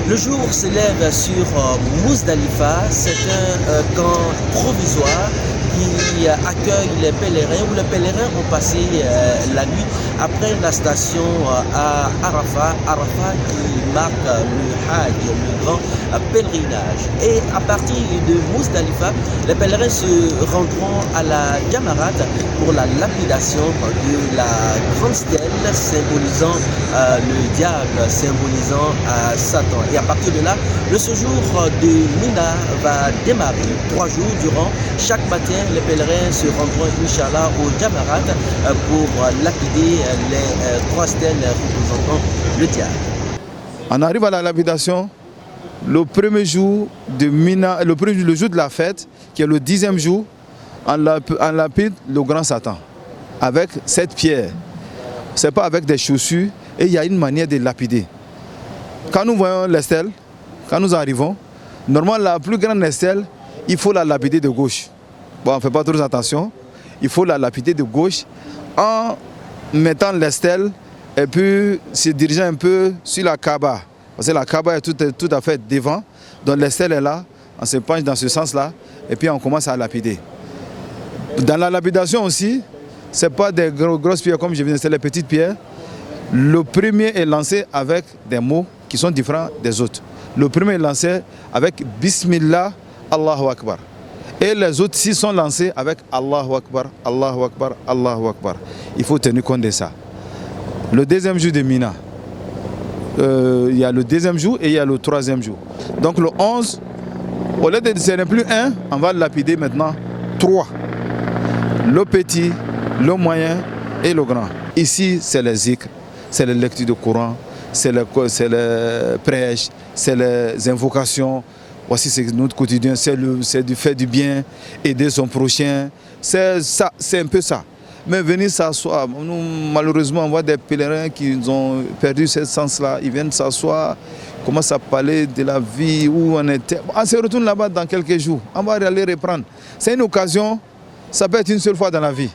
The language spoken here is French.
Le jour s'élève sur Mousdalifa, c'est un camp provisoire qui accueille les pèlerins, où les pèlerins ont passé la nuit après la station à Arafat, qui marque le Hajj, le grand pèlerinage. Et à partir de Mousdalifa, les pèlerins se rendront à la Jamarat pour la lapidation de la grande stèle symbolisant le diable, symbolisant Satan. Et à partir de là, le séjour de Mina va démarrer 3 jours durant. Chaque matin, les pèlerins se rendront, Inch'Allah, au Jamarat pour lapider les 3 stèles représentant le diable. On arrive à la lapidation le premier jour de Mina, le jour de la fête, qui est le 10e jour. On lapide le grand Satan avec cette pierre. Ce n'est pas avec des chaussures, et il y a une manière de lapider. Quand nous voyons les stèles, quand nous arrivons, normalement la plus grande stèle, il faut la lapider de gauche. Bon, on ne fait pas trop attention. Il faut la lapider de gauche en mettant les stèles et puis se dirigeant un peu sur la Kaaba. Parce que la Kaaba est tout à fait devant. Donc les stèles est là, on se penche dans ce sens-là et puis on commence à lapider. Dans la lapidation aussi, ce n'est pas des grosses pierres comme je viens de dire, c'est les petites pierres. Le premier est lancé avec des mots qui sont différents des autres. Le premier est lancé avec Bismillah, Allahu Akbar. Et les autres 6 sont lancés avec Allahu Akbar, Allahu Akbar, Allahu Akbar. Il faut tenir compte de ça. Le deuxième jour de Mina, il y a le deuxième jour et il y a le 3e jour. Donc le 11, au lieu de ce n'est plus 1, on va lapider maintenant 3. Le petit, le moyen et le grand. Ici, c'est les zikr, c'est les lectures de Coran, c'est les prêches, c'est les invocations. Voici c'est notre quotidien, c'est du faire du bien, aider son prochain. C'est ça, c'est un peu ça. Mais venir s'asseoir, nous, malheureusement, on voit des pèlerins qui ont perdu ce sens-là. Ils viennent s'asseoir, commencent à parler de la vie, où on était. On se retourne là-bas dans quelques jours. On va aller reprendre. C'est une occasion, ça peut être une seule fois dans la vie.